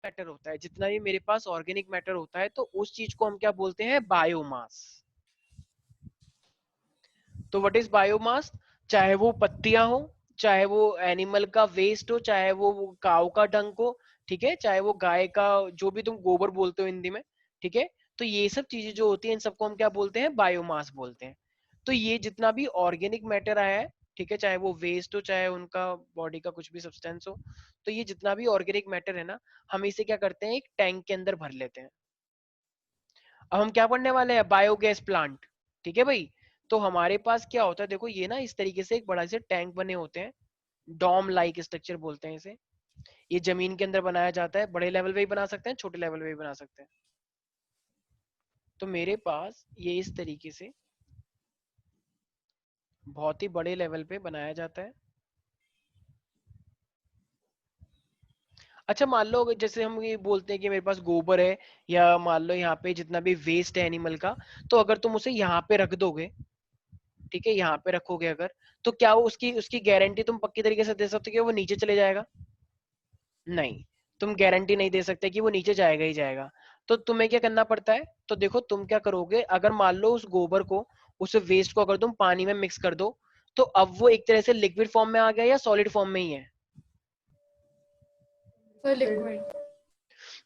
Matter होता है, जितना भी मेरे पास ऑर्गेनिक मैटर होता है, तो उस चीज को हम क्या बोलते हैं, बायोमास। तो व्हाट इज बायोमास? चाहे वो पत्तियां हो, चाहे वो एनिमल का वेस्ट हो, चाहे वो काऊ का डंक हो, ठीक है, चाहे वो गाय का, जो भी तुम गोबर बोलते हो हिंदी में, ठीक है, तो ये सब चीजें जो होती हैं इन सबको हम क्या बोलते हैं, बायोमास बोलते हैं। तो ये जितना भी ऑर्गेनिक मैटर आया है, ठीक है, चाहे वो वेस्ट हो, चाहे उनका बॉडी का कुछ भी सब्सटेंस हो, तो ये जितना भी ऑर्गेनिक मैटर है ना, हम इसे क्या करते हैं, एक टैंक के अंदर भर लेते हैं। अब हम क्या पढ़ने वाले हैं, बायोगैस प्लांट, ठीक है भाई। तो हमारे पास क्या होता है, देखो ये ना इस तरीके से एक बड़ा से टैंक बने होते हैं, डॉम लाइक स्ट्रक्चर बोलते हैं इसे। ये जमीन के अंदर बनाया जाता है, बड़े लेवल पे भी बना सकते हैं, छोटे लेवल पे भी बना सकते हैं। तो मेरे पास ये इस तरीके से बहुत ही बड़े लेवल पे बनाया जाता है। अच्छा मान लो अगर जैसे हम ये बोलते हैं कि मेरे पास गोबर है, या मान लो यहाँ पे जितना भी वेस्ट है एनिमल का, तो अगर तुम उसे यहाँ पे रख दोगे, ठीक है, यहाँ पे रखोगे अगर, तो क्या वो उसकी उसकी गारंटी तुम पक्की तरीके से दे सकते हो कि वो नीचे चले जाएगा? नहीं, तुम गारंटी नहीं दे सकते कि वो नीचे जाएगा ही जाएगा। तो तुम्हें क्या करना पड़ता है, तो देखो तुम क्या करोगे, अगर मान लो उस गोबर को, उस वेस्ट को अगर तुम पानी में मिक्स कर दो, तो अब वो एक तरह से लिक्विड फॉर्म में आ गया या सॉलिड फॉर्म में ही है? तो लिक्विड।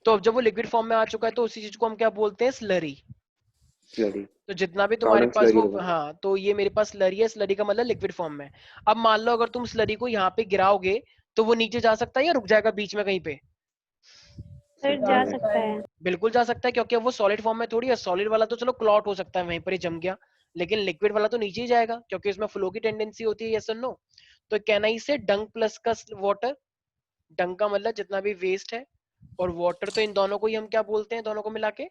तो अब जब वो लिक्विड फॉर्म में आ चुका है, तो उसी चीज को हम क्या बोलते हैं, स्लरी। स्लरी, तो जितना भी तुम्हारे गार्डन पास स्लरी वो, होगा। हाँ, तो ये मेरे पास स्लरी है, स्लरी का मतलब लिक्विड फॉर्म में। अब मान लो अगर तुम स्लरी को यहाँ पे गिराओगे, तो वो नीचे जा सकता है या रुक जाएगा बीच में कहीं पे? सर सकता जा है। सकता है। बिल्कुल जा सकता है, क्योंकि अब वो सॉलिड फॉर्म में थोड़ी है। सॉलिड वाला तो चलो क्लॉट हो सकता है, वहीं पर ही जम गया, लेकिन लिक्विड वाला तो नीचे ही जाएगा, क्योंकि उसमें फ्लो की टेंडेंसी होती है, यस और नो। तो कहना ही से डंक प्लस का वाटर, डंक का मतलब जितना भी वेस्ट है, और वाटर, तो इन दोनों को ही हम क्या बोलते हैं, दोनों को मिला के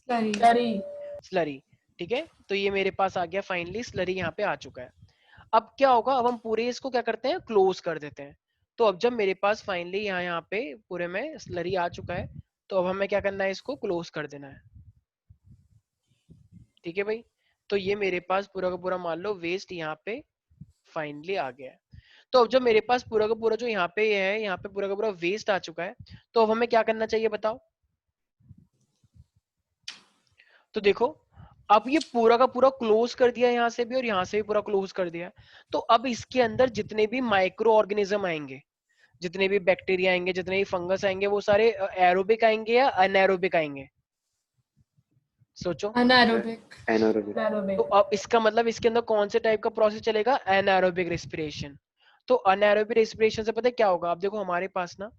स्लरी। स्लरी। ठीक है, तो ये मेरे पास आ गया फाइनली, स्लरी यहाँ पे आ चुका है। अब क्या होगा, अब हम पूरे इसको क्या करते हैं, क्लोज कर देते हैं। तो अब जब मेरे पास फाइनली यहाँ यहाँ पे पूरे में स्लरी आ चुका है, तो अब हमें क्या करना है, इसको क्लोज कर देना है। ठीक है भाई, तो ये मेरे पास पूरा का पूरा मान लो वेस्ट यहाँ पे फाइनली आ गया है। तो अब जब मेरे पास पूरा का पूरा जो यहाँ पे है, यहाँ पे पूरा का पूरा वेस्ट आ चुका है, तो अब हमें क्या करना चाहिए बताओ? तो देखो, अब ये पूरा का पूरा क्लोज कर दिया, यहाँ से भी और यहाँ से भी पूरा क्लोज कर दिया। तो अब इसके अंदर जितने भी माइक्रो ऑर्गेनिज्म आएंगे, जितने भी बैक्टीरिया आएंगे, जितने भी फंगस आएंगे, वो सारे एरोबिक आएंगे या अनएरोबिक आएंगे? सोचो। अनारोबिक। एनारोबिक। तो अब इसका मतलब इसके अंदर कौन से टाइप का प्रोसेस चलेगा, एनारोबिक रेस्पिरेशन। तो अनएरोबिक रेस्पिरेशन से पता है क्या होगा, अब देखो हमारे पास ना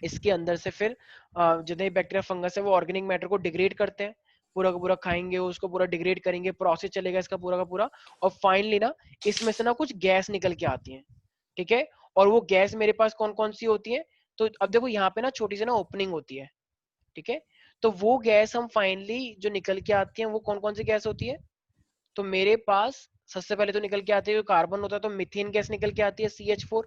इसके अंदर से फिर जितने बैक्टीरिया फंगस है वो ऑर्गेनिक मैटर को डिग्रेड करते हैं, पूरा का पूरा खाएंगे उसको, पूरा डिग्रेड करेंगे, प्रोसेस चलेगा इसका पूरा का पूरा, और फाइनली ना इसमें से ना कुछ गैस निकल के आती है। ठीक है, और वो गैस मेरे पास कौन कौन सी होती है, तो अब देखो यहाँ पे ना छोटी सी ना ओपनिंग होती है, ठीक है, तो वो गैस हम फाइनली जो निकल के आती है वो कौन कौन सी गैस होती है, तो मेरे पास सबसे पहले तो निकल के आती है, जो कार्बन होता है, तो मीथेन गैस निकल के आती है, CH4।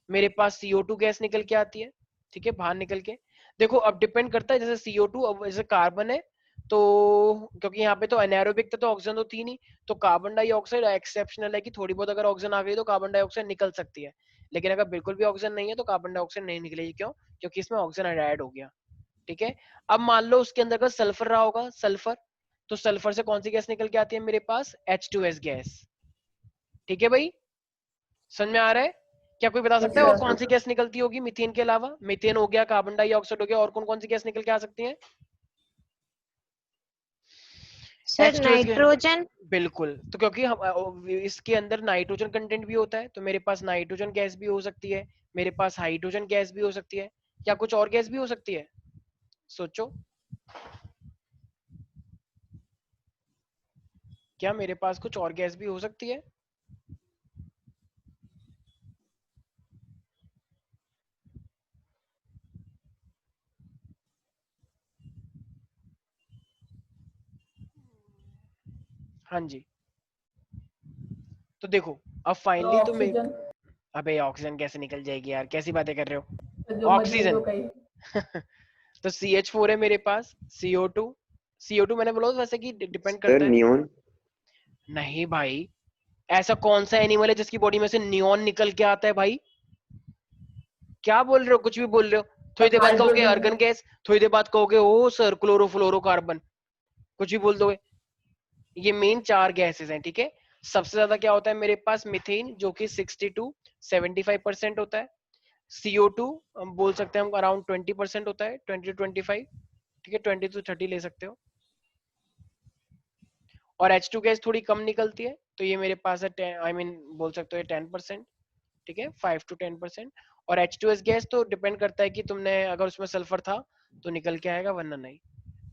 मेरे पास CO2 गैस निकल के आती है, ठीक है, बाहर निकल के। देखो अब डिपेंड करता है, जैसे CO2, अब जैसे कार्बन है, तो क्योंकि यहाँ पे तो एनारोबिक था तो ऑक्सीजन तो थी नहीं, तो कार्बन डाइऑक्साइड एक्सेप्शनल है कि थोड़ी बहुत अगर ऑक्सीजन आ गई तो कार्बन डाइऑक्साइड निकल सकती है, लेकिन अगर बिल्कुल भी ऑक्सीजन नहीं है तो कार्बन डाइऑक्साइड नहीं निकलेगी। क्यों? क्योंकि इसमें ऑक्सीजन ऐड हो गया। ठीक है, अब मान लो उसके अंदर अगर सल्फर रहा होगा, सल्फर, तो सल्फर से कौन सी गैस निकल के आती है मेरे पास, H2S गैस। ठीक है भाई, समझ में आ रहा है? क्या कोई बता सकता है और यस कौन सी गैस निकलती होगी मीथेन के अलावा? मीथेन हो गया, कार्बन डाइऑक्साइड हो गया, और कौन कौन सी गैस निकल के आ सकती है? Sir H2S gas. नाइट्रोजन। बिल्कुल, तो क्योंकि हम इसके अंदर नाइट्रोजन कंटेंट भी होता है, तो मेरे पास नाइट्रोजन गैस भी हो सकती है, मेरे पास हाइड्रोजन गैस भी हो सकती है, क्या कुछ और गैस भी हो सकती है? सोचो, क्या मेरे पास कुछ और गैस भी हो सकती है? हाँ जी, तो देखो अब फाइनली तो मैं, अबे ऑक्सीजन कैसे निकल जाएगी यार, कैसी बातें कर रहे हो, ऑक्सीजन। तो CH4 है मेरे पास, CO2, CO2 मैंने बोला था वैसे कि डिपेंड सर करता है। नियॉन। नहीं भाई, ऐसा कौन सा एनिमल है जिसकी बॉडी में से नियॉन निकल के आता है भाई? क्या बोल रहे हो, कुछ भी बोल रहे हो। थोड़ी देर बाद कहोगे हाइड्रोजन आर्गन गैस, थोड़ी देर बाद कहोगे ओ सर क्लोरोफ्लोरोकार्बन, कुछ भी बोल दोगे। ये मेन 4 गैसेस हैं, ठीक है। सबसे ज्यादा क्या होता है मेरे पास, मीथेन, जो कि 60 to 75% होता है। CO2 हम बोल सकते हैं हम अराउंड 20% होता है, 20 to 25, ठीक है, 20 to 30 ले सकते हो। और H2 गैस थोड़ी कम निकलती है, तो ये मेरे पास है 10, आई मीन बोल सकते हो 10%, ठीक है, 5 to 10%। और H2S गैस तो डिपेंड करता है कि तुमने अगर उसमें सल्फर था तो निकल के आएगा, वरना नहीं,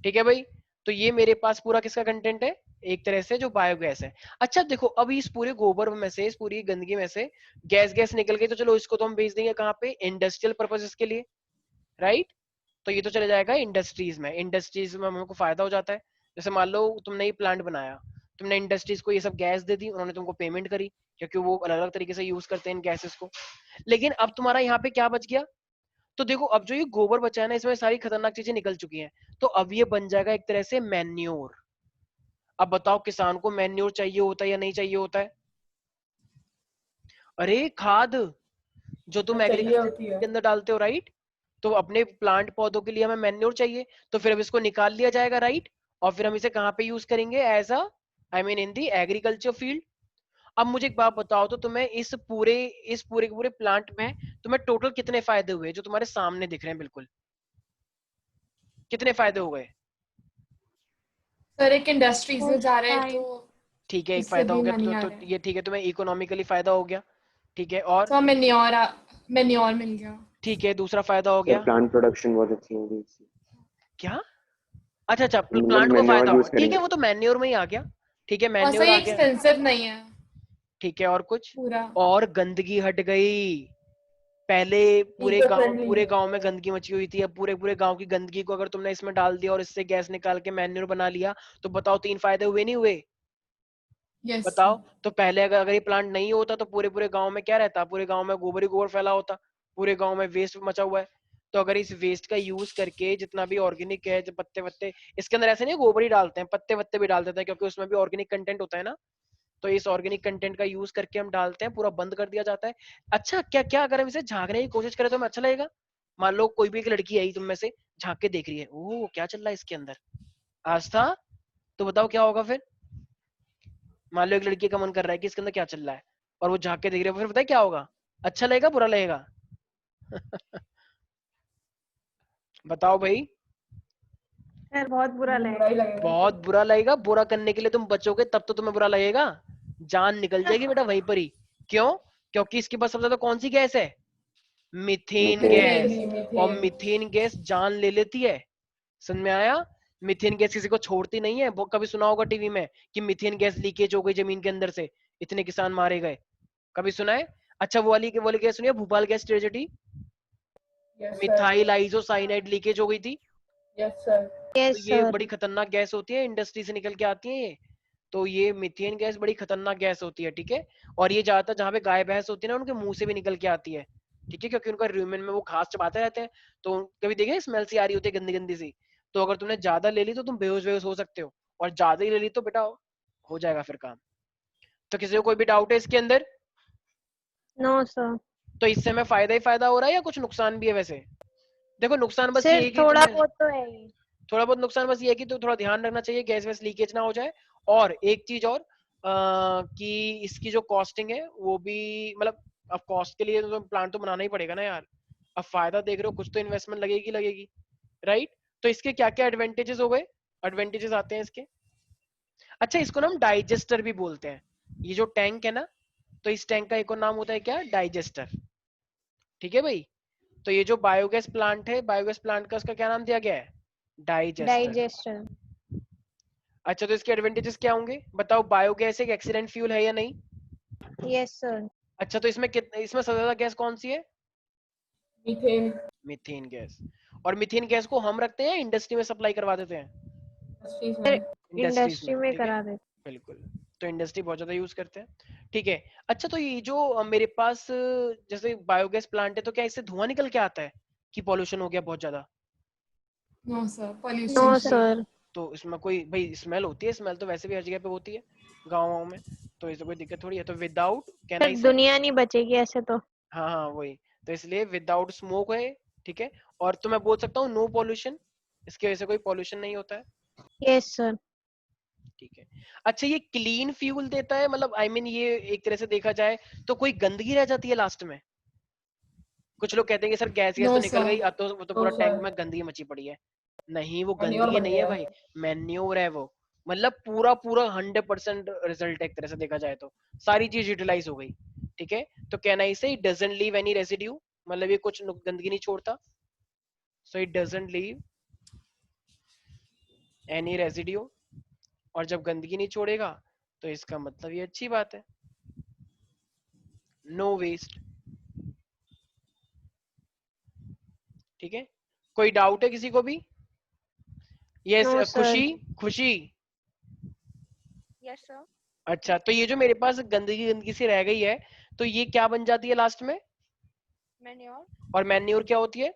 ठीक है भाई। तो ये मेरे पास पूरा किसका कंटेंट है, एक तरह से जो बायोगैस है। अच्छा देखो, अब इस पूरे गोबर में से, इस पूरी गंदगी में से गैस गैस निकल गई, तो चलो इसको तो हम भेज देंगे कहाँ पे, इंडस्ट्रियल पर्पसेस के लिए, राइट। तो ये तो चले जाएगा इंडस्ट्रीज में, इंडस्ट्रीज में हमको फायदा हो जाता है। जैसे मान लो तुमने ये प्लांट बनाया, तुमने इंडस्ट्रीज को ये सब गैस दे दी, उन्होंने तुमको पेमेंट करी, क्योंकि वो अलग अलग तरीके से यूज करते हैं इन गैसेस को। लेकिन अब तुम्हारा यहाँ पे क्या बच गया, तो देखो अब जो ये गोबर बचा है ना, इसमें सारी खतरनाक चीजें निकल चुकी हैं, तो अब ये बन जाएगा एक तरह से मैन्योर। अब बताओ किसान को मैन्योर चाहिए होता है या नहीं चाहिए होता है। अरे खाद जो तुम चाहिए एग्रीकल्चर होती है। के अंदर डालते हो, राइट। तो अपने प्लांट पौधों के लिए हमें मैन्योर चाहिए, तो फिर अब इसको निकाल लिया जाएगा, राइट। और फिर हम इसे कहाँ पे यूज करेंगे, as a, I mean in the agriculture field. अब मुझे एक बात बताओ, तो तुम्हें इस पूरे के पूरे प्लांट में तुम्हें टोटल कितने फायदे हुए जो तुम्हारे सामने दिख रहे हैं बिल्कुल, कितने फायदे हो गए। सर एक इंडस्ट्री से जा रहे हैं तो ठीक है, एक इससे फायदा हो भी गया, मनी आ तो रहा है। ये ठीक है, तुम्हें इकोनॉमिकली फायदा हो गया, ठीक है। और तो मेन्योर मिल गया। ठीक है, दूसरा फायदा हो सर गया प्लांट प्रोडक्शन बहुत अच्छी होगी इससे। क्या, अच्छा अच्छा, मतलब प्लांट को फायदा मैन्योर होगा, यूज ठीक है, करेंगे वो तो मैन्योर में ही आ गया, ठीक है, और सर मैन्योर ये आ गया, एक्सपेंसिव नहीं है ठीक है। और कुछ, पूरा। और गंदगी हट गई। पहले इको फ्रेंडली पूरे है। गांव में गंदगी मची हुई थी, अब पूरे पूरे गांव की गंदगी को अगर तुमने इसमें डाल दिया और इससे गैस निकाल के मैन्योर बना लिया, तो बताओ 3 फायदे हुए नहीं हुए। यस बताओ, तो पहले अगर ये प्लांट नहीं होता तो पूरे पूरे गांव में क्या रहता, पूरे गांव में गोबर ही गोबर फैला होता, पूरे गांव में वेस्ट मचा हुआ है। तो अगर इस वेस्ट का यूज करके जितना भी ऑर्गेनिक है, जो पत्ते वत्ते, इसके अंदर ऐसे नहीं गोबर ही डालते हैं, पत्ते वत्ते भी डाल देते हैं, क्योंकि उसमें भी ऑर्गेनिक कंटेंट होता है ना। तो इस ऑर्गेनिक कंटेंट का यूज करके हम डालते हैं, पूरा बंद कर दिया जाता है। अच्छा, क्या क्या अगर हम इसे झांकने की कोशिश करें तो हमें अच्छा लगेगा। मान लो कोई भी एक लड़की आई तुम में से, झांक के देख रही है, ओह क्या चल रहा है इसके अंदर, आस्था, तो बताओ क्या होगा फिर। मान लो एक लड़की का मन कर रहा है कि इसके अंदर क्या चल रहा है, और वो झांक के देख रही है, फिर पता है क्या होगा, अच्छा लगेगा बुरा लगेगा। बताओ भाई। सर बहुत बुरा बुरा ही लगेगा। लगेगा। बहुत बुरा लगेगा, बुरा करने के लिए तुम बचोगे तब तो तुम्हें बुरा लगेगा, जान निकल जाएगी बेटा वहीं पर ही। क्यों, क्योंकि इसके पास सबसे ज्यादा कौन सी गैस है, मीथेन मीथेन। गैस। मीथेन और मीथेन। मीथेन गैस जान ले लेती है, समझ में आया। मीथेन गैस किसी को छोड़ती नहीं है, वो कभी सुना होगा टीवी में कि मीथेन गैस लीकेज हो गई जमीन के अंदर से, इतने किसान मारे गए, कभी सुना है। अच्छा वो वाली गैस सुनिए, Bhopal gas tragedy, yes sir. Methyl isocyanide leakage हो गई थी। Yes sir. तो यस ये सर। बड़ी खतरनाक गैस होती है, इंडस्ट्री से निकल के आती है ये। तो ये मीथेन गैस बड़ी खतरनाक गैस होती है, ठीक है। और ये ज्यादातर जहाँ पे गाय भैंस होती है ना, उनके मुंह से भी निकल के आती है, ठीक है, क्योंकि उनका रूमेन में वो घास चबाते रहते हैं। तो कभी देखे स्मेल सी आ रही होती है गंदी गंदी सी, तो अगर तुमने ज्यादा ले ली तो तुम बेहोश बेहोश हो सकते हो, और ज्यादा ही ले ली तो बेटा हो जाएगा फिर काम। तो किसी को कोई भी डाउट है इसके अंदर, नो सर। तो इससे हमें फायदा ही फायदा हो रहा है या कुछ नुकसान भी है वैसे। देखो नुकसान बस ये है सिर्फ कि थोड़ा तुम्हें, बहुत तो है ही। थोड़ा बहुत नुकसान बस ये है कि तो थोड़ा ध्यान रखना चाहिए गैस वैस लीकेज ना हो जाए। और एक चीज और, कि इसकी जो कॉस्टिंग है वो भी, मतलब अब कॉस्ट के लिए तो प्लांट तो बनाना ही पड़ेगा ना यार। अब फायदा देख रहे हो, कुछ तो इन्वेस्टमेंट लगेगी लगेगी, राइट। तो इसके क्या क्या एडवांटेजेस हो गए, एडवांटेजेस आते हैं इसके। अच्छा, इसको ना हम डाइजेस्टर भी बोलते हैं, ये जो टैंक है ना, तो इस टैंक का एक और नाम होता है क्या, डाइजेस्टर, ठीक है भाई। तो ये जो बायोगैस प्लांट है, बायोगैस प्लांट का उसका क्या नाम दिया गया है, डाइजेस्टर। डाइजेशन। अच्छा, तो इसके एडवांटेजेस क्या होंगे बताओ, बायोगैस एक एक्सीडेंट फ्यूल है या नहीं। Yes sir. अच्छा, तो इसमें सबसे ज्यादा गैस कौन सी है, मीथेन। Methane gas. और मीथेन गैस को हम रखते हैं, इंडस्ट्री में सप्लाई करवा देते हैं, इंडस्ट्रीज सर में। इंडस्ट्रीज इंडस्ट्री में, में ठीक है, करा दे। बिल्कुल। तो इंडस्ट्री बहुत ज्यादा यूज करते हैं, ठीक है। अच्छा, तो ये जो मेरे पास जैसे बायोगैस प्लांट है, तो क्या इससे धुआं निकल के आता है कि पॉल्यूशन हो गया बहुत ज्यादा। No sir no pollution free. Sir. तो इसमें कोई भाई स्मेल होती है, स्मेल तो वैसे भी हर जगह पे होती है गाँव में, तो इससे कोई दिक्कत थोड़ी है। तो विदाउट, कैन सर आई से, दुनिया नहीं बचेगी ऐसे तो। हाँ हाँ वही, तो इसलिए विदाउट स्मोक है, ठीक है। और तो मैं बोल सकता हूँ नो पॉल्यूशन, इसकी वजह से कोई पॉल्यूशन नहीं होता है, Yes, sir. ठीक है। अच्छा ये क्लीन फ्यूल देता है, मतलब आई मीन ये एक तरह से देखा जाए तो कोई गंदगी रह जाती है लास्ट में? कुछ लोग कहते हैं कि सर गैस गैस No, तो निकल sir. गई, अब तो वो तो पूरा No, टैंक sir. में गंदगी मची पड़ी है। नहीं, वो मैन्योर गंदगी बन नहीं है गया। भाई, मैन्योर है वो। मतलब पूरा पूरा 100% रिजल्ट एक तरह से देखा जाए तो सारी चीज यूटिलाइज हो गई, ठीक है। तो कैन आई से it doesn't leave any residue, मतलब ये कुछ गंदगी नहीं छोड़ता, so it doesn't leave any residue. और जब गंदगी नहीं छोड़ेगा तो इसका मतलब ये अच्छी बात है, नो वेस्ट, ठीक है। कोई डाउट है किसी को भी? Yes No, sir. खुशी, खुशी। Yes, sir. अच्छा तो ये जो मेरे पास गंदगी गंदगी सी रह गई है, तो ये क्या बन जाती है लास्ट में? Manure. और मैन्योर क्या होती है?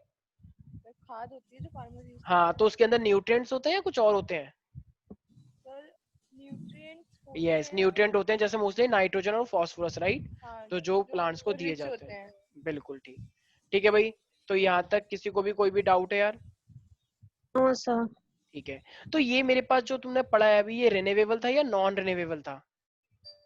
खाद होती है जो फार्मर्स यूज हाँ, करते तो उसके अंदर न्यूट्रिएंट्स होते हैं या कुछ और होते हैं? हैं। सर न्यूट्रिएंट्स होते यस, हैं। न्यूट्रिएंट होते हैं, जैसे मोस्टली नाइट्रोजन और फास्फोरस, राइट? हाँ, तो जो प्लांट्स को दिए जाते हैं, बिल्कुल ठीक, ठीक है भाई। तो यहाँ तक किसी को भी कोई भी डाउट है यार? No, sir. ठीक है। तो ये मेरे पास जो तुमने पढ़ा है अभी, ये रिन्यूएबल था या नॉन रिन्यूएबल था?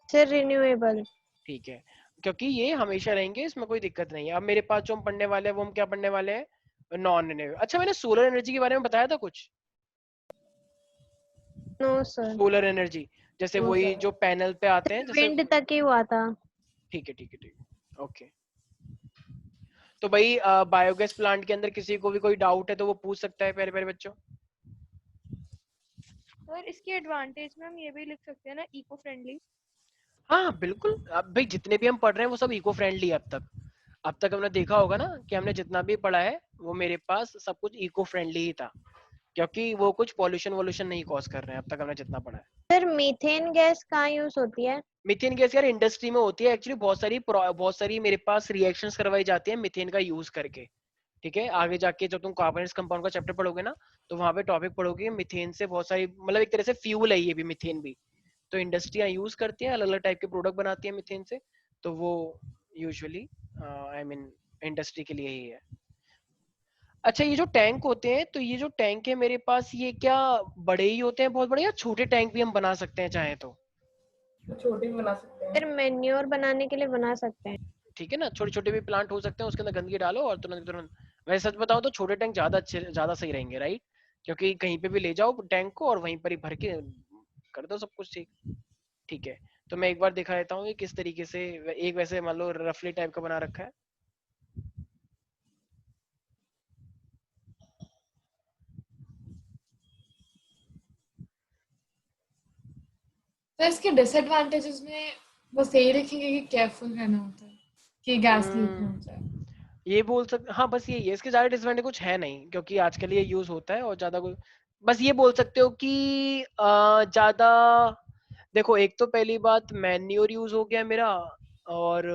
Sir, renewable. ठीक है, क्योंकि ये हमेशा रहेंगे, इसमें कोई दिक्कत नहीं है। अब मेरे पास जो हम पढ़ने वाले हैं वो हम क्या पढ़ने वाले हैं? Non renewable. अच्छा मैंने सोलर एनर्जी के बारे में बताया था कुछ? No, sir. सोलर एनर्जी जैसे No, वही sir. जो पैनल पे आते हैं, जैसे Wind तक ही हुआ था. ठीक है ठीक है ठीक है, ओके। तो भाई बायोगैस प्लांट के अंदर किसी को भी कोई डाउट है तो वो पूछ सकता है प्यारे प्यारे बच्चों। सर इसके एडवांटेज में हम ये भी लिख सकते हैं ना, इको फ्रेंडली। हाँ बिल्कुल, अब भाई जितने भी हम पढ़ रहे हैं वो सब इको फ्रेंडली है अब तक। अब तक हमने देखा होगा ना कि हमने जितना भी पढ़ा है वो मेरे पास सब कुछ इको फ्रेंडली ही था, क्योंकि वो कुछ पॉल्यूशन वॉल्यूशन नहीं कॉज कर रहे हैं अब तक हमने जितना पढ़ा है। Sir, मीथेन गैस कहाँ यूज होती है? मीथेन गैस यार इंडस्ट्री में होती है एक्चुअली, बहुत सारी मेरे पास रिएक्शंस करवाई जाती है मीथेन का यूज करके, ठीक है। आगे जाके जब तुम कार्बोनेट्स कंपाउंड का चैप्टर पढ़ोगे ना, तो वहां पे टॉपिक पढ़ोगे मीथेन से बहुत सारी, मतलब एक तरह से फ्यूल है ये भी, मीथेन भी। तो इंडस्ट्रियां यूज करती हैं, अलग अलग टाइप के प्रोडक्ट बनाती हैं मीथेन से, तो वो यूजुअली आई मीन इंडस्ट्री के लिए ही है। अच्छा ये जो टैंक होते हैं, तो ये जो टैंक है मेरे पास, ये क्या बड़े ही होते हैं बहुत बड़े, या छोटे टैंक भी हम बना सकते हैं चाहे तो? छोटे भी बना सकते Sir, हैं। मैन्योर बनाने के लिए बना सकते हैं. ठीक है ना, छोटे छोटे भी प्लांट हो सकते हैं, उसके अंदर गंदगी डालो और तुरंत तुरंत। वैसे सच बताओ तो छोटे टैंक ज्यादा अच्छे, ज्यादा सही रहेंगे, राइट? क्योंकि कहीं पे भी ले जाओ टैंक को और वहीं पर ही भर के कर दो सब कुछ ठीक, ठीक है। तो मैं एक बार दिखा देता हूँ कि किस तरीके से एक वैसे मान लो रफली टाइप का बना रखा है। तो इसके डिसएडवांटेजेस में बस यही लिखेंगे कि केयरफुल रहना होता है कि गैस लीक ना हो जाए। ये बोल सकते, हाँ बस ये इसके ज्यादा डिसएडवांटेज कुछ है नहीं, क्योंकि आजकल ये यूज होता है और ज्यादा कुछ, बस ये बोल सकते हो कि ज्यादा, देखो एक तो पहली बात मैन्योर यूज हो गया मेरा, और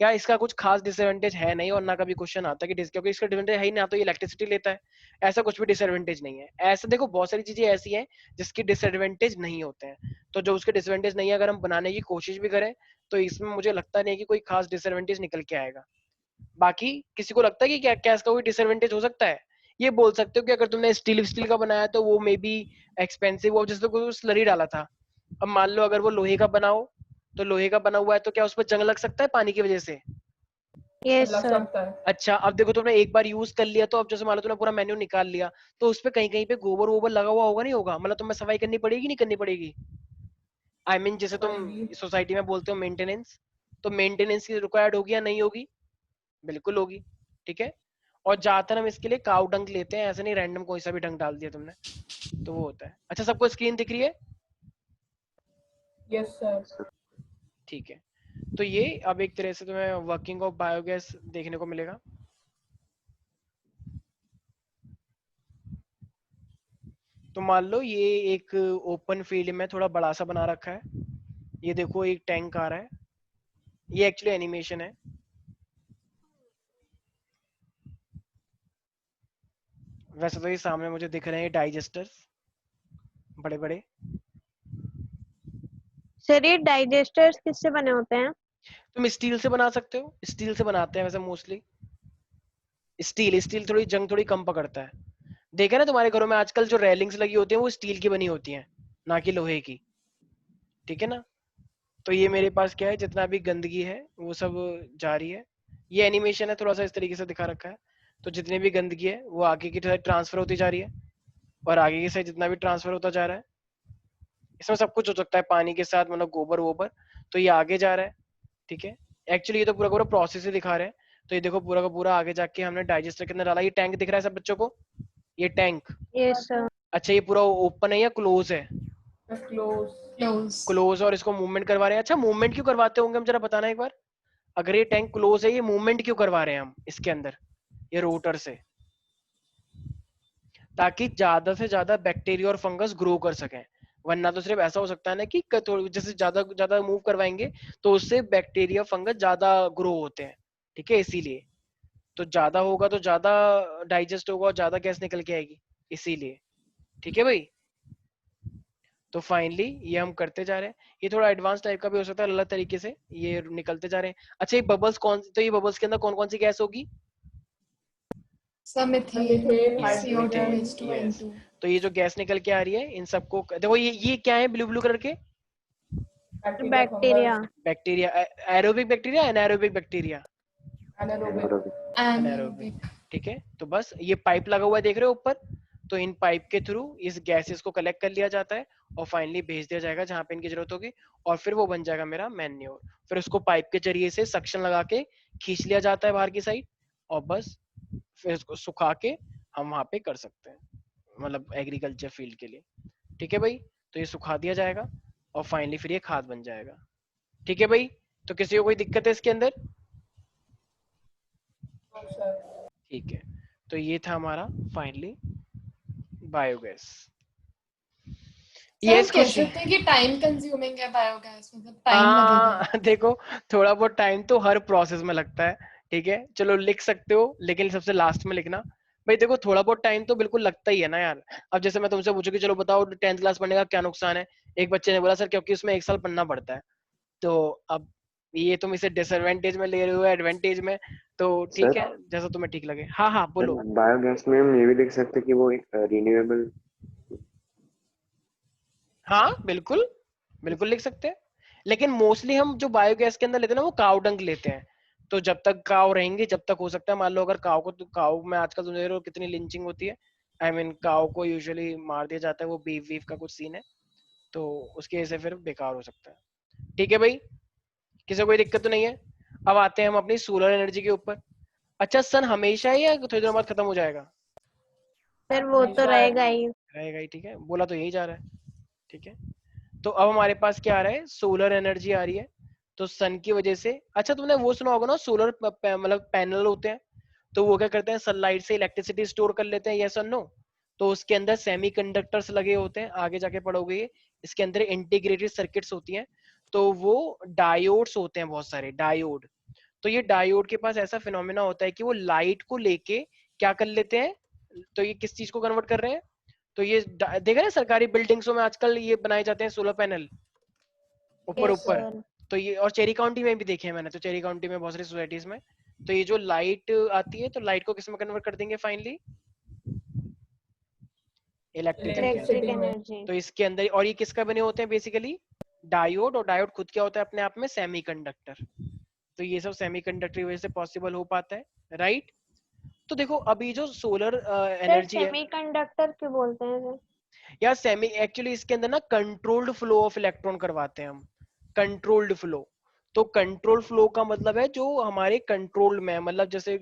यार इसका कुछ खास डिसएडवांटेज है नहीं, और ना कभी क्वेश्चन आता है कि क्योंकि इसका डिसएडवांटेज है ही ना, तो ये इलेक्ट्रिसिटी लेता है, ऐसा कुछ भी डिसएडवांटेज नहीं है। ऐसा देखो बहुत सारी चीजें ऐसी हैं जिसके डिसएडवांटेज नहीं होते हैं, तो जो उसके डिसएडवांटेज नहीं है अगर हम बनाने की कोशिश भी करें तो इसमें मुझे लगता नहीं है कि कोई खास डिसएडवांटेज निकल के आएगा। बाकी किसी को लगता है कि क्या क्या इसका कोई डिसएडवांटेज हो सकता है? ये बोल सकते हो कि अगर तुमने स्टील स्टील का बनाया तो वो मे बी एक्सपेंसिव हो, जैसे कोई स्लरी डाला था। अब मान लो अगर वो लोहे का बना हो, तो लोहे का बना हुआ है तो क्या उस पर जंग लग सकता है पानी की वजह से? Yes, लग sir. सकता है। अच्छा अब देखो तुमने एक बार यूज कर लिया, तो अब जैसे मान लो तुमने पूरा मेन्यू निकाल लिया, तो उस पर कहीं कहीं पे गोबर वोबर लगा हुआ होगा नहीं होगा, मतलब तुम्हें सफाई करनी पड़ेगी नहीं करनी पड़ेगी? आई मीन जैसे तुम पड़ेगी। सोसाइटी में बोलते हो मेंटेनेंस, तो मेंटेनेंस की रिक्वायर्ड होगी या नहीं होगी? बिल्कुल होगी, ठीक है। और ज्यादातर हम इसके लिए काउ डंक लेते हैं, ऐसे नहीं रैंडम कोई सा भी डंक डाल दिया तुमने, तो वो होता है। अच्छा सबको स्क्रीन दिख रही है? Yes sir. ठीक है। तो ये अब एक तरह से तुम्हें वर्किंग ऑफ बायोगैस देखने को मिलेगा। तो मान लो ये एक ओपन फील्ड में थोड़ा बड़ा सा बना रखा है, ये देखो एक टैंक आ रहा है, ये एक्चुअली एनिमेशन है। वैसे तो ये सामने मुझे दिख रहे हैं डाइजेस्टर्स बड़े बड़े। सर ये डाइजेस्टर्स किससे बने होते हैं? तुम स्टील से बना सकते हो, स्टील से बनाते हैं वैसे मोस्टली। स्टील स्टील थोड़ी जंग थोड़ी कम पकड़ता है। देखा ना तुम्हारे घरों में आजकल जो रेलिंग्स लगी होती हैं वो स्टील की बनी होती हैं, ना कि लोहे की। ठीक है ना। तो ये मेरे पास क्या है, जितना भी गंदगी है वो सब जा रही है। ये एनिमेशन है, थोड़ा सा इस तरीके से दिखा रखा है। तो जितनी भी गंदगी है वो आगे की साइड ट्रांसफर होती जा रही है, और आगे की साइड जितना भी ट्रांसफर होता जा रहा है। इसमें सब कुछ हो सकता है पानी के साथ, मतलब गोबर वोबर। तो ये आगे जा रहा है। ठीक है। एक्चुअली ये तो पूरा पूरा प्रोसेस ही दिखा रहे हैं। तो ये देखो पूरा का पूरा आगे जाके हमने डाइजेस्टर के अंदर डाला। ये टैंक दिख रहा है सब बच्चों को, ये टैंक। Yes sir. अच्छा ये पूरा ओपन है या क्लोज है? क्लोज। क्लोज। क्लोज। और इसको मूवमेंट करवा रहे हैं। अच्छा मूवमेंट क्यों करवाते होंगे हम जरा बताना एक बार। अगर ये टैंक क्लोज है, ये मूवमेंट क्यों करवा रहे हैं हम इसके अंदर, ये रोटर से? ताकि ज्यादा से ज्यादा बैक्टीरिया और फंगस ग्रो कर सकें। वरना तो सिर्फ ऐसा हो सकता है ना कि जैसे ज्यादा ज्यादा मूव करवाएंगे तो उससे बैक्टीरिया फंगस ज्यादा ग्रो होते हैं। ठीक है, इसीलिए। तो ज्यादा होगा तो ज्यादा डाइजेस्ट होगा और ज्यादा गैस निकल के आएगी, इसीलिए। ठीक है भाई। तो फाइनली ये हम करते जा रहे हैं। ये थोड़ा एडवांस टाइप का भी हो सकता है, अलग तरीके से ये निकलते जा रहे हैं। अच्छा ये बबल्स कौन, तो ये बबल्स के अंदर कौन कौन सी गैस होगी? सब methane, methane, Yes, CO2, methane, H2, yes. N2। तो ये जो गैस निकल के आ रही है इन सबको देखो, ये क्या है ब्लू ब्लू कलर के? Bacteria. Bacteria. Aerobic bacteria, anaerobic bacteria? anaerobic। Anaerobic. ठीक है। तो बस ये पाइप लगा हुआ है, देख रहे हो ऊपर? तो इन पाइप के थ्रू इस गैसेस को कलेक्ट कर लिया जाता है और फाइनली भेज दिया जाएगा जहां पे इनकी जरूरत होगी, और फिर वो बन जाएगा मेरा मैन्योर। फिर उसको पाइप के जरिए से सक्शन लगा के खींच लिया जाता है बाहर की साइड, और बस फिर उसको सुखा के हम वहां पे कर सकते हैं, मतलब एग्रीकल्चर फील्ड के लिए। ठीक है भाई। तो ये सुखा दिया जाएगा और फाइनली फिर ये खाद बन जाएगा। ठीक है भाई। तो किसी को कोई दिक्कत है इसके अंदर? ठीक है। तो ये था हमारा फाइनली बायोगैस। सर हम यस कह खुशी। सकते हैं कि टाइम कंज्यूमिंग है बायोगैस, मतलब टाइम लगेगा। देखो थोड़ा बहुत टाइम तो हर प्रोसेस में लगता है। ठीक है, चलो लिख सकते हो लेकिन सबसे लास्ट में लिखना। भाई देखो थोड़ा बहुत टाइम तो बिल्कुल लगता ही है ना यार। अब जैसे मैं तुमसे पूछूं कि चलो बताओ 10th क्लास पढ़ने का क्या नुकसान है, एक बच्चे ने बोला सर क्योंकि उसमें 1 साल पढ़ना पड़ता है। तो अब ये तुम इसे डिसएडवांटेज में ले रहे हो एडवांटेज में, तो ठीक सर है जैसा तुम्हें ठीक लगे। हाँ हाँ सर बोलो। बायोगैस में हम ये भी देख सकते हैं कि वो एक रिन्यूएबल। हाँ बिल्कुल, बिल्कुल लिख सकते हैं। लेकिन मोस्टली हम जो बायोगैस के अंदर लेते हैं ना वो काव डंग लेते हैं। तो जब तक काव रहेंगे, जब तक हो सकता है, मान लो अगर काव को, तो काव में आजकल तुम देख रहे हो कितनी लिंचिंग होती है। आई मीन काव को यूजुअली मार दिया जाता है, वो बीफ वीफ का कुछ सीन है। तो उसकी वजह से फिर बेकार हो सकता है। ठीक है भाई, किसी को कोई दिक्कत तो नहीं है? अब आते हैं हम अपनी सोलर एनर्जी के ऊपर। अच्छा सन हमेशा ही या थोड़ी देर बाद खत्म हो जाएगा? सर वो तो रहेगा ही। रहेगा ही। ठीक है, बोला तो यही जा रहा है। ठीक है। तो अब हमारे पास क्या आ रहा है, सोलर एनर्जी आ रही है। तो सन की वजह से, अच्छा तुमने वो सुना होगा ना सोलर मतलब पैनल होते हैं, तो वो क्या करते हैं सनलाइट से इलेक्ट्रिसिटी स्टोर कर लेते हैं, यस और नो? तो उसके अंदर सेमीकंडक्टर्स लगे होते हैं, आगे जाके पढ़ोगे ये। इसके अंदर इंटीग्रेटेड सर्किट्स होती हैं। तो वो डायोड्स होते हैं, बहुत सारे डायोड। तो ये डायोड के पास ऐसा फिनोमेना होता है कि वो लाइट को लेके क्या कर लेते हैं, तो ये किस चीज को कन्वर्ट कर रहे हैं? तो ये देखा ना सरकारी बिल्डिंग्सों में आजकल ये बनाए जाते हैं सोलर पैनल ऊपर यस ऊपर। सर। तो ये और चेरी काउंटी में भी देखे हैं मैंने, तो चेरी काउंटी में बहुत सारी सोसाइटीज में। तो ये जो लाइट आती है तो लाइट को किस में कन्वर्ट कर देंगे फाइनली? इलेक्ट्रिसिटी के इलेक्ट्रिक अंदर। एनर्जी। तो इसके अंदर, और ये किसका बने होते हैं बेसिकली? डायोड। और डायोड खुद क्या होता है अपने आप में? सेमीकंडक्टर। तो ये सब सेमीकंडक्टर की वजह से पॉसिबल हो पाता है, राइट? तो देखो अभी जो सोलर सर एनर्जी है सेमीकंडक्टर क्यों बोलते हैं सर? या सेमी, एक्चुअली इसके अंदर ना कंट्रोल्ड फ्लो ऑफ इलेक्ट्रॉन करवाते हैं हम, कंट्रोल्ड फ्लो। तो कंट्रोल फ्लो का मतलब है जो हमारे कंट्रोल में है, मतलब जैसे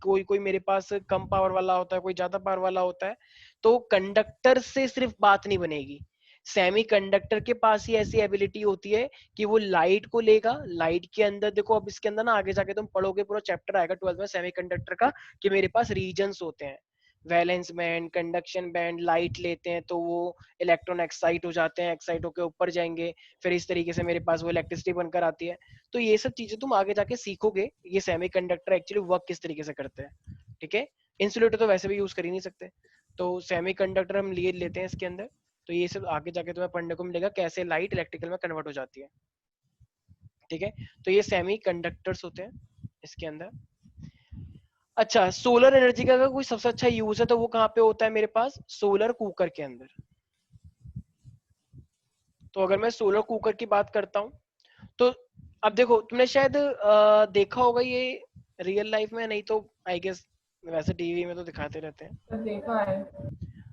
कोई कोई मेरे पास कम पावर वाला होता है, कोई ज्यादा पावर वाला होता है। तो कंडक्टर से सिर्फ बात नहीं बनेगी, सेमी कंडक्टर के पास ही ऐसी एबिलिटी होती है कि वो लाइट को लेगा। लाइट के अंदर देखो, अब इसके अंदर ना आगे जाके तुम पढ़ोगे, पूरा चैप्टर आएगा 12th में सेमी कंडक्टर का, कि मेरे पास रीजन्स होते हैं, valence band, conduction band. Light लेते हैं तो वो इलेक्ट्रॉन एक्साइट हो जाते हैं, एक्साइट होकर ऊपर जाएंगे, फिर इस तरीके से मेरे पास वो इलेक्ट्रिसिटी बनकर आती है। तो ये सब चीजें तुम आगे जाके सीखोगे, ये सेमीकंडक्टर एक्चुअली वर्क किस तरीके से करते हैं। ठीक है। इंसुलेटर तो वैसे भी यूज कर ही नहीं सकते, तो सेमीकंडक्टर हम लिए लेते हैं इसके अंदर। तो ये सब आगे जाके तुम्हें पढ़ने को मिलेगा कैसे लाइट इलेक्ट्रिकल में कन्वर्ट हो जाती है। ठीक है, तो ये सेमी कंडक्टर्स होते हैं इसके अंदर। अच्छा, सोलर एनर्जी का अगर कोई सबसे अच्छा यूज है तो वो कहाँ पे होता है मेरे पास, सोलर कुकर के अंदर। तो अगर मैं सोलर कुकर की बात करता हूँ तो अब देखो, तुमने शायद देखा होगा ये रियल लाइफ में, नहीं तो आई गेस वैसे टीवी में तो दिखाते रहते हैं। तो देखा है।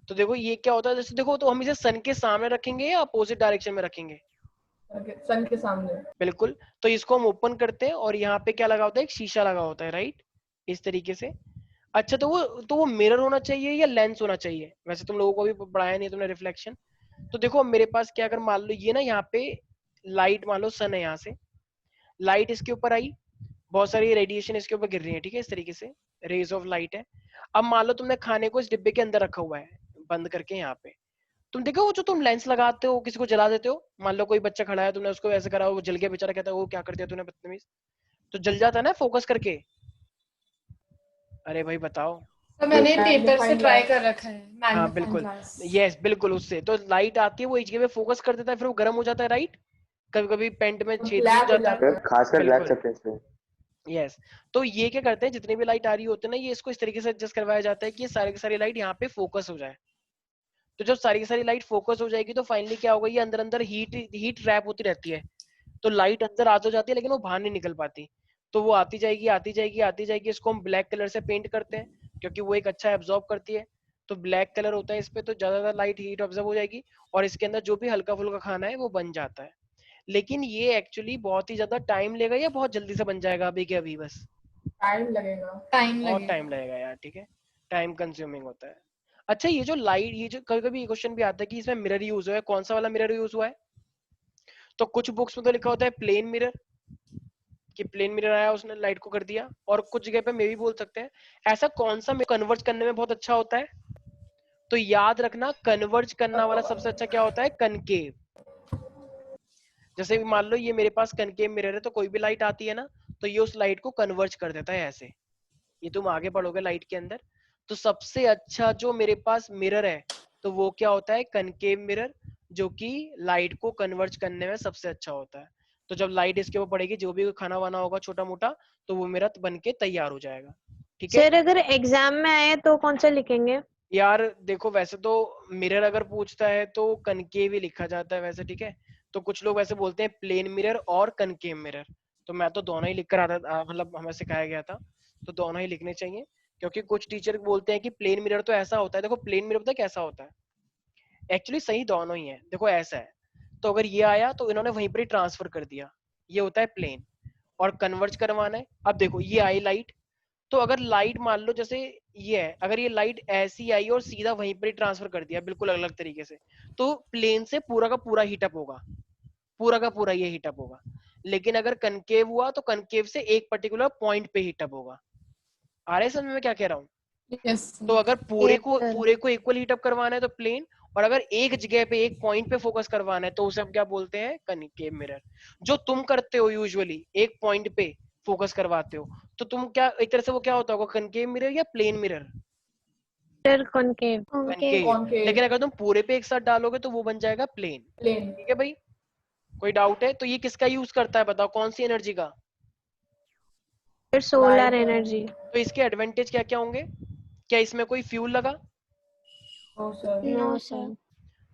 तो देखो ये क्या होता है, जैसे देखो तो हम इसे सन के सामने रखेंगे या अपोजिट डायरेक्शन में रखेंगे, सन के सामने। बिल्कुल। तो इसको हम ओपन करते हैं और यहाँ पे क्या लगा होता है, एक शीशा लगा होता है, राइट, इस तरीके से। अच्छा, तो वो मिरर होना चाहिए या लेंस होना चाहिए, वैसे तुम लोगों को भी पढ़ाया नहीं तुमने रिफ्लेक्शन। तो देखो मेरे पास क्या, अगर मान लो ये ना यहाँ पे लाइट, मान लो सन है, यहाँ से लाइट इसके ऊपर आई, बहुत सारी रेडिएशन इसके ऊपर गिर रही है, ठीक है, इस तरीके से रेज ऑफ लाइट है। अब मान लो तुमने खाने को इस डिब्बे के अंदर रखा हुआ है बंद करके, यहाँ पे तुम देखो वो जो तुम लेंस लगाते हो, किसी को जला देते हो, मान लो कोई बच्चा खड़ा है, तुमने उसको ऐसे करा, वो जल गया बेचारा, कहता है वो क्या कर दिया तूने बदतमीज, तो जल जाता है ना फोकस करके। अरे भाई बताओ। तो मैंने पेपर से Magnifying ट्राई glass। कर रखा है, हाँ मैग्नीफाइंग बिल्कुल, ग्लास। यस बिल्कुल, उससे तो लाइट आती है, वो एक जगह पे फोकस कर देता है, फिर वो गर्म हो जाता है, राइट, कभी कभी पेंट में छेद भी हो ब्लैक हो जाता है। जाता है। खासकर ब्लैक बिल्कुल, सरफेस पे। यस। तो ये क्या करते हैं, जितनी भी लाइट आ रही होती है ना, ये इसको इस तरीके से एडजस्ट करवाया जाता है कि ये सारी की सारी लाइट यहाँ पे फोकस हो जाए। तो जब सारी की सारी लाइट फोकस हो जाएगी तो फाइनली क्या होगा, ये अंदर अंदर हीट ट्रैप होती रहती है, तो लाइट अंदर आ तो जाती है लेकिन वो बाहर नहीं निकल पाती। तो वो आती जाएगी आती जाएगी आती जाएगी, इसको हम ब्लैक कलर से पेंट करते हैं क्योंकि वो एक अच्छा एब्जॉर्ब करती है। तो ब्लैक कलर होता है इस पे, तो ज्यादातर लाइट हीट ऑब्जर्व हो जाएगी और इसके अंदर जो भी हल्का फुल्का खाना है वो बन जाता है। लेकिन ये एक्चुअली बहुत ही ज्यादा टाइम लेगा या बहुत जल्दी से बन जाएगा अभी के अभी, बस टाइम लगेगा। टाइम बहुत लगेगा। टाइम लगेगा यार, ठीक है, टाइम कंज्यूमिंग होता है। अच्छा, ये जो लाइट, ये जो कभी कभी क्वेश्चन भी आता है कि इसमें मिरर यूज हुआ है, कौन सा वाला मिरर यूज हुआ है, तो कुछ बुक्स में तो लिखा होता है प्लेन मिरर, कि प्लेन मिरर आया उसने लाइट को कर दिया, और कुछ जगह पे मे भी बोल सकते हैं ऐसा कौन सा कन्वर्ज करने में बहुत अच्छा होता है। तो याद रखना, कन्वर्ज करना वाला सबसे अच्छा क्या होता है, कनकेव। जैसे मान लो ये मेरे पास कनकेव मिरर है, तो कोई भी लाइट आती है ना, तो ये उस लाइट को कन्वर्ज कर देता है ऐसे। ये तुम आगे पढ़ोगे लाइट के अंदर। तो सबसे अच्छा जो मेरे पास मिरर है तो वो क्या होता है, कनकेव मिरर, जो कि लाइट को कन्वर्ज करने में सबसे अच्छा होता है। तो जब लाइट इसके ऊपर पड़ेगी, जो भी खाना वाना होगा छोटा मोटा, तो वो मिरर बन के तैयार हो जाएगा, ठीक है। सर अगर एग्जाम में आए तो कौन सा लिखेंगे? यार देखो, वैसे तो मिरर अगर पूछता है तो कनकेव ही लिखा जाता है वैसे, ठीक है। तो कुछ लोग वैसे बोलते हैं प्लेन मिरर और कनकेव मिरर, तो मैं तो दोनों ही लिख कर आता, मतलब हमें सिखाया गया था, तो दोनों ही लिखने चाहिए। क्योंकि कुछ टीचर बोलते हैं कि प्लेन मिरर तो ऐसा होता है, देखो प्लेन मिरर पता है कैसा होता है, एक्चुअली सही दोनों ही है। देखो ऐसा है, तो अगर ये आया तो इन्होंने वहीं पर ही ट्रांसफर कर दिया, ये होता है प्लेन। और कन्वर्ज करवाना है, अब देखो ये आई लाइट, तो अगर लाइट मान लो जैसे ये है, अगर ये लाइट ऐसी आई और सीधा वहीं पर ही ट्रांसफर कर दिया बिल्कुल अलग अलग तरीके से, तो प्लेन से पूरा का पूरा हीटअप होगा, पूरा का पूरा ये हीटअप होगा। लेकिन अगर कनकेव हुआ तो कनकेव से एक पर्टिकुलर पॉइंट पे हीटअप होगा। आ रहा है समझ में क्या कह रहा हूँ। यस तो अगर Yes, sir. पूरे को इक्वल हीटअप करवाना है तो प्लेन, और अगर एक जगह पे एक पॉइंट पे फोकस करवाना है तो उसे हम क्या बोलते हैं, कनकेव मिरर। जो तुम करते हो यूजुअली एक पॉइंट पे फोकस करवाते हो, तो तुम क्या एक तरह से वो क्या होता होगा, कनकेव मिरर या plane mirror, sir concave. Concave. Concave. लेकिन अगर तुम पूरे पे एक साथ डालोगे तो वो बन जाएगा प्लेन, प्लेन। ठीक है भाई। कोई डाउट है, तो ये किसका यूज करता है बताओ, कौन सी एनर्जी का। फिर सोलर लाइट। एनर्जी। तो इसके एडवांटेज क्या क्या होंगे, क्या इसमें कोई फ्यूल लगा, no sir. No No, sir. sir.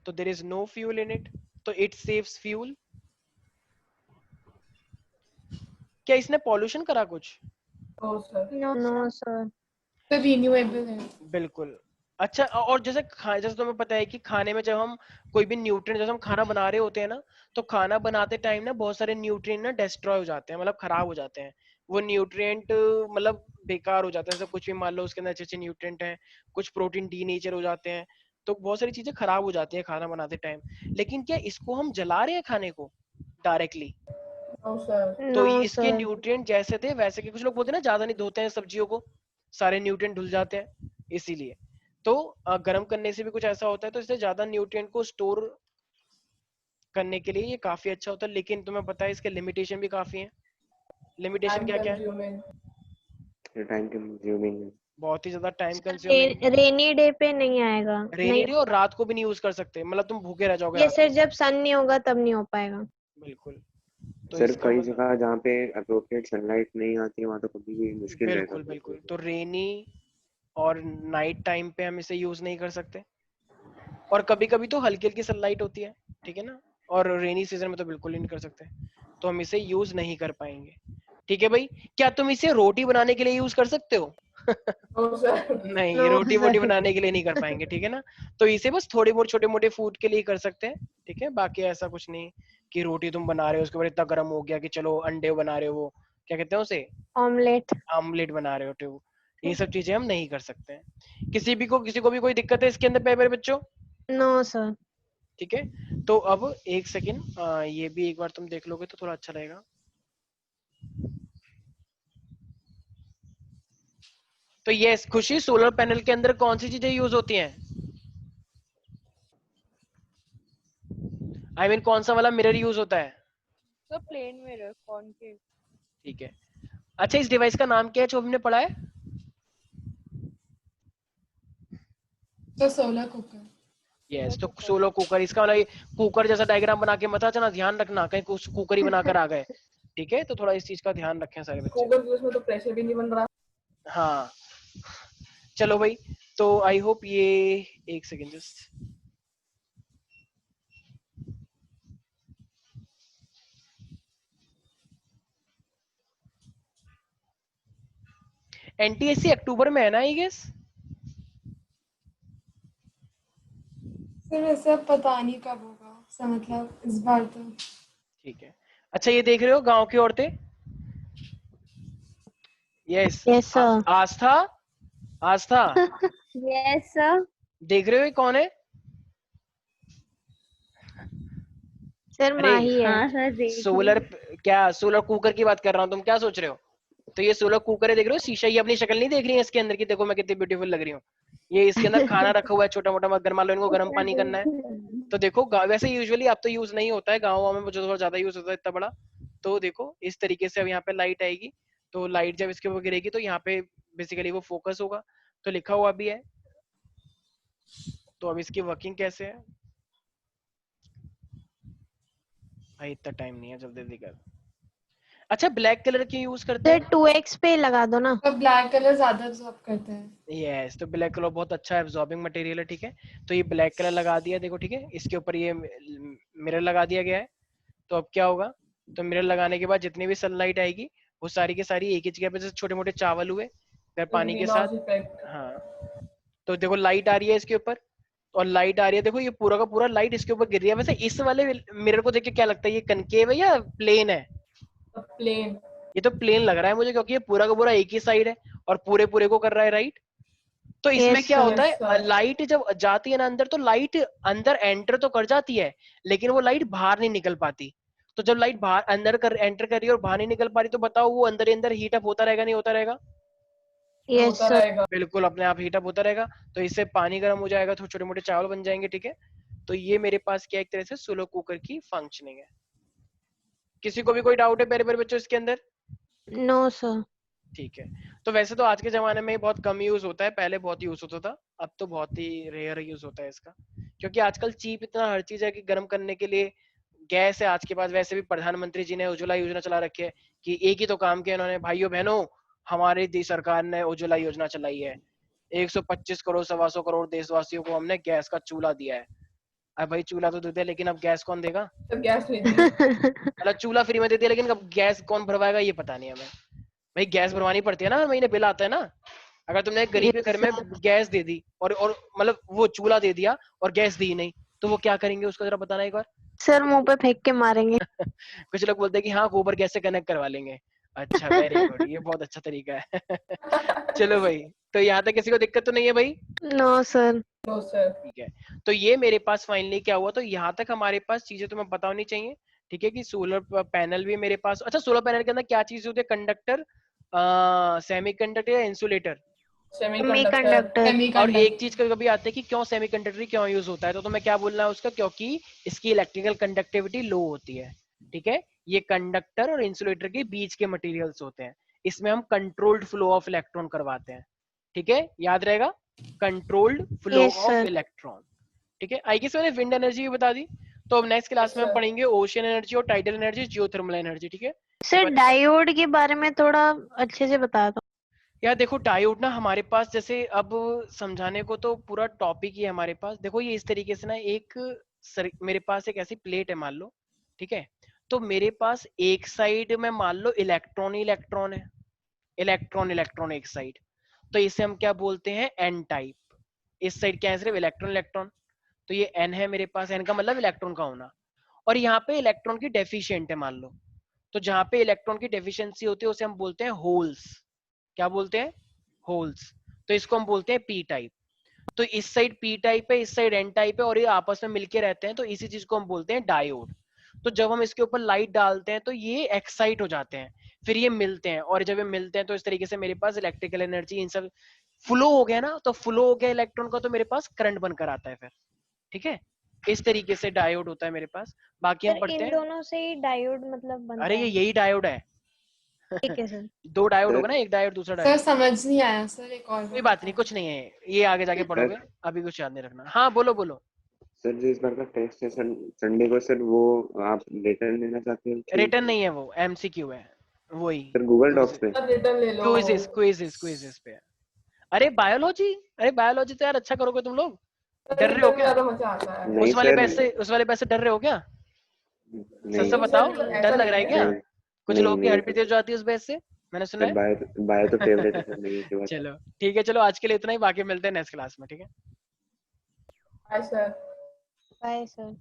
तो there is no fuel in it, तो इट सेव्स फ्यूल। क्या इसने पॉल्यूशन करा कुछ, no sir. No, no sir. Sir. तो रिन्यूएबल है। बिल्कुल। अच्छा, और जैसे जैसे तुम्हें पता है कि खाने में जब हम कोई भी न्यूट्रिएंट, जैसे हम खाना बना रहे होते हैं ना, तो खाना बनाते टाइम ना बहुत सारे न्यूट्रिएंट ना डिस्ट्रॉय हो जाते हैं, मतलब खराब हो जाते हैं। वो न्यूट्रिएंट मतलब बेकार हो जाते हैं, जैसे कुछ भी मान लो उसके अंदर अच्छे अच्छे न्यूट्रिएंट हैं, कुछ प्रोटीन डी नेचर हो जाते हैं, तो बहुत सारी चीजें खराब हो जाती है खाना बनाते टाइम। लेकिन क्या इसको हम जला रहे हैं खाने को डायरेक्टली, नो सर। तो नो इसके सर। न्यूट्रिएंट जैसे थे वैसे के, कुछ लोग बोलते हैं ना ज्यादा नहीं धोते हैं सब्जियों को, सारे न्यूट्रिएंट धुल जाते हैं इसीलिए। तो गर्म करने से भी कुछ ऐसा होता है, तो इससे ज्यादा न्यूट्रिएंट को स्टोर करने के लिए ये काफी अच्छा होता है। लेकिन तुम्हें पता है इसके लिमिटेशन भी काफी हैं। लिमिटेशन टाइम क्या क्या है, कंज्यूमिंग। ये टाइम कंज्यूमिंग है। बहुत ही ज्यादा टाइम कंज्यूमिंग। रेनी डे पे नहीं आएगा, रेनी नहीं डे और रात को भी नहीं यूज कर सकते, मतलब तुम भूखे रह जाओगे ये रात सर को। जब सन नहीं होगा तब नहीं हो पाएगा। बिल्कुल। तो सर इसका कई मतलब जगह जहाँ पे अप्रोप्रिएट सनलाइट नहीं आती है वहाँ तो कभी भी मुश्किल रहेगा। बिल्कुल बिल्कुल, तो रेनी और नाइट टाइम पे हम इसे यूज नहीं कर सकते, और कभी कभी तो हल्की हल्की सनलाइट होती है, ठीक है ना, और रेनी सीजन में तो बिल्कुल ही नहीं कर सकते, तो हम इसे यूज नहीं कर पाएंगे। ठीक है भाई, क्या तुम इसे रोटी बनाने के लिए यूज कर सकते हो? No sir. नहीं, नो रोटी वोटी सर। बनाने के लिए नहीं कर पाएंगे, ठीक है ना। तो इसे बस थोड़े बहुत छोटे मोटे फूड के लिए कर सकते हैं, ठीक है, बाकी ऐसा कुछ नहीं कि रोटी तुम बना रहे हो उसके बाद इतना गर्म हो गया कि चलो अंडे बना रहे हो, वो क्या कहते हैं उसे, ऑमलेट। आमलेट बना रहे हो, तो ये सब चीजें हम नहीं कर सकते हैं। किसी को भी कोई दिक्कत है इसके अंदर मेरे बच्चों? No sir. ठीक है, तो अब एक सेकेंड, ये भी एक बार तुम देख लोगे तो थोड़ा अच्छा रहेगा। तो ये खुशी, सोलर पैनल के अंदर कौन सी चीजें यूज होती हैं? I mean, कौन सा वाला मिरर यूज होता है? तो प्लेन मिरर कॉनकेव। ठीक है, अच्छा इस डिवाइस का नाम क्या है जो हमने पढ़ा है? तो सोलर कुकर। यस, तो सोलो कुकर, इसका मतलब कुकर जैसा डायग्राम बना के मत आ जाना, ध्यान रखना कहीं कुछ कुकर ही बनाकर आ गए, ठीक है, तो थोड़ा इस चीज का ध्यान रखें सारे बच्चे। गूगल प्लस में तो प्रेशर भी नहीं बन रहा। हाँ, चलो भाई, तो आई होप ये, एक सेकेंड जस्ट, एनटीएससी अक्टूबर में है ना आई गेस? फिर ऐसा पता नहीं कब होगा, ऐसा मतलब इस बार तो। ठीक है, अच्छा ये देख रहे हो गांव की औरतें? Yes, yes sir. Aastha, Aastha, yes sir. देख रहे हो ये कौन है? सर अरे माही है। हाँ सर देख सोलर, क्या सोलर कुकर की बात कर रहा हूँ, तुम क्या सोच रहे हो? तो ये सोलर कुकर है, देख रहे हो शीशा, ये अपनी शक्ल नहीं देख रही है इसके अंदर की, देखो मैं कितनी ब्यूटीफुल लग रही हूँ। ये इसके अंदर खाना रखा हुआ है छोटा मोटा, मत मान लो इनको गर्म पानी करना है, तो देखो वैसे यूजुअली अब तो यूज नहीं होता है, गाँव में जो थोड़ा ज्यादा यूज होता है इतना बड़ा, तो देखो इस तरीके से अब यहाँ पे लाइट आएगी, तो लाइट जब इसके ऊपर गिरेगी तो यहाँ पे बेसिकली वो फोकस होगा, तो लिखा हुआ भी है। तो अब इसकी वर्किंग कैसे है भाई, इतना टाइम नहीं है, जल्दी जल्दी कर। अच्छा ब्लैक कलर क्यों यूज करते सर हैं? 2x पे लगा दो ना। तो ब्लैक कलर ज्यादा एब्जॉर्ब करता है। यस, तो ब्लैक कलर बहुत अच्छा एब्जॉर्बिंग मटेरियल है, ठीक है, तो ये ब्लैक कलर लगा दिया, देखो ठीक है, इसके ऊपर ये मिरर लगा दिया गया है, तो अब क्या होगा, तो मिरर लगाने के बाद जितनी भी सनलाइट आएगी वो सारी की सारी एक ही जगह पे, जैसे छोटे मोटे चावल हुए फिर पानी के ग्रीन साथ, हाउस इफेक्ट। हाँ, तो देखो लाइट आ रही है इसके ऊपर, और लाइट आ रही है, देखो ये पूरा का पूरा लाइट इसके ऊपर गिर रही है। वैसे इस वाले मिरर को देख के क्या लगता है, ये कनकेव है या प्लेन है? प्लेन। ये तो प्लेन लग रहा है मुझे, क्योंकि ये पूरा का पूरा एक ही साइड है और पूरे पूरे को कर रहा है, राइट। तो इसमें यस क्या सर। होता Yes, है, sir. लाइट जब जाती है ना अंदर, तो लाइट अंदर एंटर तो कर जाती है, लेकिन वो लाइट बाहर नहीं निकल पाती। तो जब लाइट बाहर अंदर कर एंटर कर रही है और बाहर नहीं निकल पा रही, तो बताओ वो अंदर ही अंदर हीट अप होता रहेगा नहीं होता रहेगा? यस होता सर। रहेगा। बिल्कुल अपने आप हीट अप होता रहेगा, तो इससे पानी गर्म हो जाएगा, तो छोटे मोटे चावल बन जाएंगे, ठीक है। तो ये मेरे पास क्या एक तरह से सोलो कुकर की फंक्शनिंग है। किसी को भी कोई डाउट है मेरे मेरे बच्चों इसके अंदर? No sir. ठीक है, तो वैसे तो आज के जमाने में बहुत कम यूज होता है, पहले बहुत यूज होता था, अब तो बहुत ही रेयर यूज होता है इसका, क्योंकि आजकल चीप इतना हर चीज है कि गर्म करने के लिए गैस है आज के पास। वैसे भी प्रधानमंत्री जी ने उज्ज्वला योजना चला रखी है, कि एक ही तो काम किया इन्होंने, भाइयों बहनों, हमारी देश सरकार ने उज्ज्वला योजना चलाई है, 125 करोड़ 125 करोड़ देशवासियों को हमने गैस का चूल्हा दिया है। अब भाई चूल्हा तो देते हैं, लेकिन अब गैस कौन देगा? तो गैस नहीं दी। मतलब चूल्हा फ्री में देते हैं, लेकिन अब गैस कौन भरवाएगा ये पता नहीं हमें। भाई गैस भरवानी पड़ती है ना, हर महीने बिल आता है ना। अगर तुमने एक गरीब के यस घर में सर। गैस दे दी और मतलब वो चूल्हा दे दिया और गैस दी नहीं, तो वो क्या करेंगे उसका जरा बताना एक बार। सर मुंह पे फेंक के मारेंगे। कुछ लोग बोलते हैं कि हाँ गोबर गैस से कनेक्ट करवा लेंगे। अच्छा वेरी गुड, ये बहुत अच्छा तरीका है। चलो भाई, तो यहाँ तक किसी को दिक्कत तो नहीं है भाई? No sir. No sir. ठीक है, तो ये मेरे पास फाइनली क्या हुआ, तो यहाँ तक हमारे पास चीजें तुम्हें पता होनी चाहिए, ठीक है, कि सोलर पैनल भी मेरे पास। अच्छा सोलर पैनल के अंदर क्या चीज होती है, कंडक्टर, सेमीकंडक्टर या इंसुलेटर? सेमीकंडक्टर। और सेमीकंडक्टर। एक चीज कभी आते हैं कि क्यों सेमीकंडक्टर क्यों यूज होता है, तो तुम्हें क्या बोलना है उसका, क्योंकि इसकी इलेक्ट्रिकल कंडक्टिविटी लो होती है, ठीक है। ये कंडक्टर और इंसुलेटर के बीच के मटेरियल्स होते हैं, इसमें हम कंट्रोल्ड फ्लो ऑफ इलेक्ट्रॉन करवाते हैं, ठीक है, याद रहेगा, controlled flow yes of sir. Electron, ठीक है। आई गेस मैंने विंड एनर्जी भी बता दी, तो अब नेक्स्ट क्लास में हम अच्छा। पढ़ेंगे ओशियन एनर्जी और टाइडल एनर्जी, जियोथर्मल एनर्जी, ठीक है। सर डायोड के बारे में थोड़ा अच्छे से बता दो। यार देखो डायोड ना हमारे पास, जैसे अब समझाने को तो पूरा टॉपिक ही है हमारे पास। देखो ये इस तरीके से ना, मेरे पास एक ऐसी प्लेट है मान लो, ठीक है। तो मेरे पास एक साइड में मान लो इलेक्ट्रॉन ही इलेक्ट्रॉन है, इलेक्ट्रॉन इलेक्ट्रॉन एक साइड, तो इसे हम क्या बोलते हैं, एन टाइप। इस साइड क्या है, सिर्फ इलेक्ट्रॉन इलेक्ट्रॉन, तो ये एन है मेरे पास, एन का मतलब इलेक्ट्रॉन का होना। और यहाँ पे इलेक्ट्रॉन की डेफिशिएंट है मान लो, तो जहां पे इलेक्ट्रॉन की डेफिशिएंसी होती है उसे हम बोलते हैं होल्स। क्या बोलते हैं, होल्स। तो इसको हम बोलते हैं पी टाइप। तो इस साइड पी टाइप है, इस साइड एन टाइप है, और ये आपस में मिलके रहते हैं, तो इसी चीज को हम बोलते हैं डायोड। तो जब हम इसके ऊपर लाइट डालते हैं तो ये एक्साइट हो जाते हैं, फिर ये मिलते हैं, और जब ये मिलते हैं तो इस तरीके से मेरे पास इलेक्ट्रिकल एनर्जी इन सब फ्लो हो गया ना, तो फ्लो हो गया इलेक्ट्रॉन का, तो मेरे पास करंट बनकर आता है फिर, ठीक है। इस तरीके से डायोड होता है मेरे पास। बाकी हम सर पढ़ते इन हैं। दोनों से ही डायोड मतलब बनता अरे है। यही डायोड है। ठीक है सर। दो डायोड सर होगा ना, एक डायोड दूसरा सर डायोड। समझ नहीं आया सर, एक और कोई बार बात बता नहीं, दो। कुछ नहीं है, ये आगे जाके पढ़ोगे, अभी कुछ याद नहीं रखना। हाँ बोलो बोलो। सर जो इस बार का टेस्ट है संडे को, सर वो आप रिटर्न लेना चाहते हैं कि रिटर्न नहीं है, वो एमसीक्यू है, वही सर गूगल डॉक्स पे? सर रिटर्न ले लो। क्विज़ेस क्विज़ेस क्विज़ेस पे है। अरे बायोलॉजी, अरे बायोलॉजी तो यार अच्छा करोगे तुम लोग। सर डर रहे हो रिटर्न में क्या, ज्यादा मजा आता है। नहीं सर, उस वाले पैसे डर रहे हो क्या, सच नहीं से नहीं बताओ, सर, डर ऐसा लग रहा है नहीं क्या। है। नहीं कुछ नहीं लोगों की नहीं हड्डी तेज हो जाती है उस बैच से, मैंने सुना सर, है। बायो तो फेवरेट है सर मेरी के बाद। चलो ठीक है, चलो आज के लिए इतना ही, बाकी मिलते हैं नेक्स्ट क्लास में, ठीक है। Bye sir. Bye sir.